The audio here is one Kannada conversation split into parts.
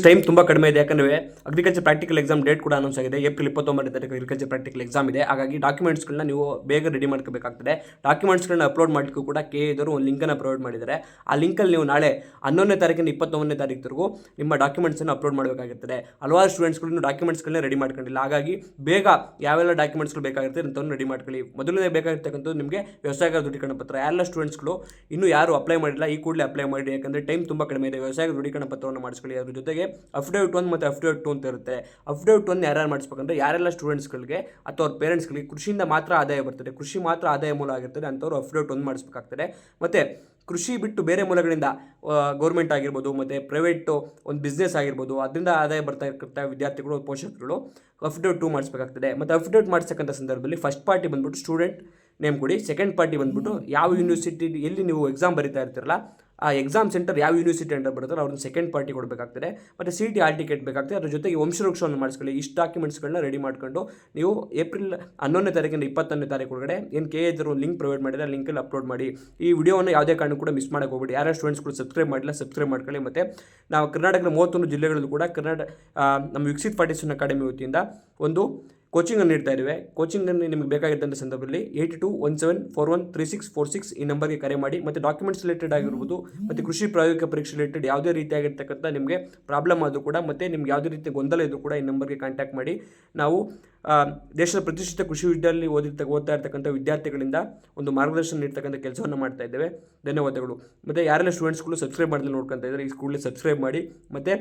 ಸ್ಟೂಡೆಂಟ್ಸ್ ಟೈಮ್ ತುಂಬ ಕಡಿಮೆ ಇದೆ, ಯಾಕಂದರೆ ಅಗ್ರಿಕಲ್ಚರ್ ಪ್ರಾಕ್ಟಿಕಲ್ ಎಕ್ಸಾಮ್ ಡೇಟ್ ಕೂಡ ಅನೌನ್ಸ್ ಆಗಿದೆ. ಏಪ್ರಿಲ್ 29 ತಾರೀಕು ಅಗ್ರಿಕಲ್ಚರ್ ಪ್ರಾಕ್ಟಿಕಲ್ ಎಕ್ಸಾಮ್ ಇದೆ. ಹಾಗಾಗಿ ಡಾಕ್ಯುಮೆಂಟ್ಸ್ಗಳನ್ನ ನೀವು ಬೇಗ ರೆಡಿ ಮಾಡ್ಕೋಬೇಕಾಗ್ತದೆ. ಡಾಕ್ಯುಮೆಂಟ್ಸ್ಗಳನ್ನ ಅಪ್ಲೋಡ್ ಮಾಡಲಿಕ್ಕೂ ಕೂಡ ಇವರು ಒಂದು ಲಿಂಕನ್ನು ಪ್ರೊವೈಡ್ ಮಾಡಿದ್ದಾರೆ. ಆ ಲಿಂಕಲ್ಲಿ ನೀವು ನಾಳೆ 11ನೇ ತಾರೀಕಿಂದ 29ನೇ ತಾರೀಕು ನಿಮ್ಮ ಡಾಕ್ಯುಮೆಂಟ್ಸನ್ನು ಅಪ್ಲೋಡ್ ಮಾಡಬೇಕಾಗಿರ್ತದೆ. ಹಲವಾರು ಸ್ಟೂಡೆಂಟ್ಸ್ಗಳು ಡಾಕ್ಯುಮೆಂಟ್ಸ್ಗಳನ್ನ ರೆಡಿ ಮಾಡ್ಕೊಂಡಿಲ್ಲ. ಹಾಗಾಗಿ ಬೇಗ ಯಾವೆಲ್ಲ ಡಾಕ್ಯುಮೆಂಟ್ಸ್ಗಳು ಬೇಕಾಗಿರುತ್ತೆ ಅಂತವ್ರನ್ನ ರೆಡಿ ಮಾಡ್ಕೊಳ್ಳಿ. ಮೊದಲನೇ ಬೇಕಾಗಿರ್ತಕ್ಕಂಥದ್ದು ನಿಮಗೆ ವ್ಯವಸಾಯಗಾರ ದೃಢೀಕರಣ ಪತ್ರ. ಎಲ್ಲ ಸ್ಟೂಡೆಂಟ್ಸ್ಗಳು ಇನ್ನೂ ಯಾರು ಅಪ್ಲೈ ಮಾಡಿಲ್ಲ, ಈ ಕೂಡಲೇ ಅಪ್ಲೈ ಮಾಡಿ, ಯಾಕಂದರೆ ಟೈಮ್ ತುಂಬ ಕಡಿಮೆ ಇದೆ. ವ್ಯವಸಾಯಗಾರ ದೃಢೀಕರಣ ಪತ್ರವನ್ನು ಮಾಡಿಸ್ಕೊಳ್ಳಿ. ಅದ್ರ ಜೊತೆಗೆ ಅಫಿಡವಿಟ್ 1 ಮತ್ತು ಅಫಿಡವಿಟ್ 2 ಅಂತ ಇರುತ್ತೆ. ಅಫಿಡವಿಟ್ 1 ಯಾರ್ಯಾರು ಮಾಡಿಸ್ಬೇಕಂದ್ರೆ ಯಾರೆಲ್ಲ ಸ್ಟೂಡೆಂಟ್ಸ್ಗಳಿಗೆ ಅಥವಾ ಅವ್ರ ಪೇರೆಂಟ್ಸ್ಗಳಿಗೆ ಕೃಷಿಯಿಂದ ಮಾತ್ರ ಆದಾಯ ಬರ್ತದೆ, ಕೃಷಿ ಮಾತ್ರ ಆದಾಯ ಮೂಲ ಆಗಿರ್ತದೆ ಅಂಥವ್ರು ಅಫಿಡವಿಟ್ 1 ಮಾಡಿಸ್ಬೇಕಾಗ್ತದೆ. ಮತ್ತು ಕೃಷಿ ಬಿಟ್ಟು ಬೇರೆ ಮೂಲಗಳಿಂದ ಗೌರ್ಮೆಂಟ್ ಆಗಿರ್ಬೋದು ಮತ್ತು ಪ್ರೈವೇಟು ಒಂದು ಬಿಸ್ನೆಸ್ ಆಗಿರ್ಬೋದು ಅದರಿಂದ ಆದಾಯ ಬರ್ತಾ ಇರ್ತಕ್ಕಂಥ ವಿದ್ಯಾರ್ಥಿಗಳು ಪೋಷಕರು ಅಫಿಡವಿಟ್ 2 ಮಾಡಿಸ್ಬೇಕಾಗ್ತದೆ. ಮತ್ತು ಅಫಿಡವಿಟ್ ಮಾಡಿಸ್ತಕ್ಕಂಥ ಸಂದರ್ಭದಲ್ಲಿ ಫಸ್ಟ್ ಪಾರ್ಟಿ ಬಂದ್ಬಿಟ್ಟು ಸ್ಟೂಡೆಂಟ್ ನೇಮ್ ಕೊಡಿ, ಸೆಕೆಂಡ್ ಪಾರ್ಟಿ ಬಂದ್ಬಿಟ್ಟು ಯಾವ ಯೂನಿವರ್ಸಿಟಿ ಎಲ್ಲಿ ನೀವು ಎಕ್ಸಾಮ್ ಬರೀತಾ ಇರ್ತೀರಲ್ಲ ಆ ಎಕ್ಸಾಮ್ ಸೆಂಟರ್ ಯಾವ ಯೂನಿವರ್ಸಿಟಿ ಅಂತ ಬರುತ್ತಲ್ಲ ಅವ್ರನ್ನ ಸೆಕೆಂಡ್ ಪಾರ್ಟಿ ಕೊಡಬೇಕಾಗ್ತದೆ. ಮತ್ತು CET ಹಾಲ್ ಟಿಕೆಟ್ ಬೇಕಾಗ್ತದೆ. ಅದ್ರ ಜೊತೆಗೆ ವಂಶವೃಕ್ಷವನ್ನು ಮಾಡಿಸ್ಕೊಳ್ಳಿ. ಇಷ್ಟು ಡಾಕ್ಯುಮೆಂಟ್ಸ್ಗಳನ್ನ ರೆಡಿ ಮಾಡ್ಕೊಂಡು ನೀವು ಏಪ್ರಿಲ್ 11ನೇ ತಾರೀಕಿಂದ 21ನೇ ತಾರೀಕು ಒಳಗಡೆ ಏನು KAES ಒಂದು ಲಿಂಕ್ ಪ್ರೊವೈಡ್ ಮಾಡಿದ್ರೆ ಆ ಲಿಂಕಲ್ಲಿ ಅಪ್ಲೋಡ್ ಮಾಡಿ. ಈ ವಿಡಿಯೋವನ್ನು ಯಾವುದೇ ಕಾರಣಕ್ಕೂ ಕೂಡ ಮಿಸ್ ಮಾಡೋಕೆ ಹೋಗ್ಬೇಡಿ. ಯಾರ್ಯಾರು ಸ್ಟೂಡೆಂಟ್ಸ್ಗಳು ಸಬ್ಸ್ಕ್ರೈಬ್ ಮಾಡಿಲ್ಲ ಸಬ್ಸ್ಕ್ರೈಬ್ ಮಾಡ್ಕೊಳ್ಳಿ. ಮತ್ತು ನಾವು ಕರ್ನಾಟಕದ 31 ಜಿಲ್ಲೆಗಳಲ್ಲೂ ಕೂಡ ನಮ್ಮ ವಿಕಸಿತ್ ಪಾರ್ಟಿಷನ್ ಅಕಾಡೆಮಿ ವತಿಯಿಂದ ಒಂದು ಕೋಚಿಂಗನ್ನು ನೀಡ್ತಾ ಇದ್ದೇವೆ. ಕೋಚಿಂಗನ್ನು ನಿಮಗೆ ಬೇಕಾಗಿದ್ದಂಥ ಸಂದರ್ಭದಲ್ಲಿ 8217413646 ಈ ನಂಬರ್ಗೆ ಕರೆ ಮಾಡಿ. ಮತ್ತು ಡಾಕ್ಯುಮೆಂಟ್ಸ್ ರಿಲೇಟೆಡ್ ಆಗಿರ್ಬೋದು ಮತ್ತು ಕೃಷಿ ಪ್ರಾಯೋಗಿಕ ಪರೀಕ್ಷೆ ರಿಲೇಟೆಡ್ ಯಾವುದೇ ರೀತಿಯಾಗಿರ್ತಕ್ಕಂಥ ನಿಮಗೆ ಪ್ರಾಬ್ಲಮ್ ಆದರೂ ಕೂಡ ಮತ್ತು ನಿಮ್ಗೆ ಯಾವುದೇ ರೀತಿಯ ಗೊಂದಲ ಇದ್ದರೂ ಕೂಡ ಈ ನಂಬರ್ಗೆ ಕಾಂಟ್ಯಾಕ್ಟ್ ಮಾಡಿ. ನಾವು ದೇಶದ ಪ್ರತಿಷ್ಠಿತ ಕೃಷಿ ವಿಶ್ವವಿದ್ಯಾಲಯದಲ್ಲಿ ಓದ್ತಾ ಇರ್ತಕ್ಕಂಥ ವಿದ್ಯಾರ್ಥಿಗಳಿಂದ ಒಂದು ಮಾರ್ಗದರ್ಶನ ನೀಡ್ತಕ್ಕಂಥ ಕೆಲಸವನ್ನು ಮಾಡ್ತಾ ಇದ್ದೇವೆ. ಧನ್ಯವಾದಗಳು. ಮತ್ತು ಯಾರೆಲ್ಲ ಸ್ಟೂಡೆಂಟ್ಸ್ಗಳು ಸಬ್ಸ್ಕ್ರೈಬ್ ಮಾಡಿದ್ರೆ ನೋಡ್ಕೊತಾ ಇದ್ದಾರೆ ಈ ಕೂಡಲೇ ಸಬ್ಸ್ಕ್ರೈಬ್ ಮಾಡಿ. ಮತ್ತು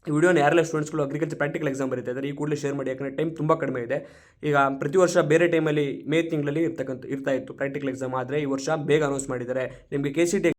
ಈ ವಿಡಿಯೋನ ಯಾರೆಲ್ಲ ಸ್ಟೂಡೆಂಟ್ಸ್ಗಳು ಅಗ್ರಿಕಲ್ಚರ್ ಪ್ರಾಕ್ಟಿಕಲ್ ಎಕ್ಸಾಮ್ ಬರೀತಾ ಇದ್ದಾರೆ ಈ ಕೂಡಲೇ ಶೇರ್ ಮಾಡಿ, ಯಾಕಂದರೆ ಟೈಮ್ ತುಂಬ ಕಡಿಮೆ ಇದೆ. ಈಗ ಪ್ರತಿ ವರ್ಷ ಬೇರೆ ಟೈಮಲ್ಲಿ ಮೇ ತಿಂಗಳಲ್ಲಿ ಇರ್ತಾ ಇತ್ತು ಪ್ರಾಕ್ಟಿಕಲ್ ಎಕ್ಸಾಮ್, ಆದರೆ ಈ ವರ್ಷ ಬೇಗ ಅನೌನ್ಸ್ ಮಾಡಿದ್ದಾರೆ. ನಿಮಗೆ KCET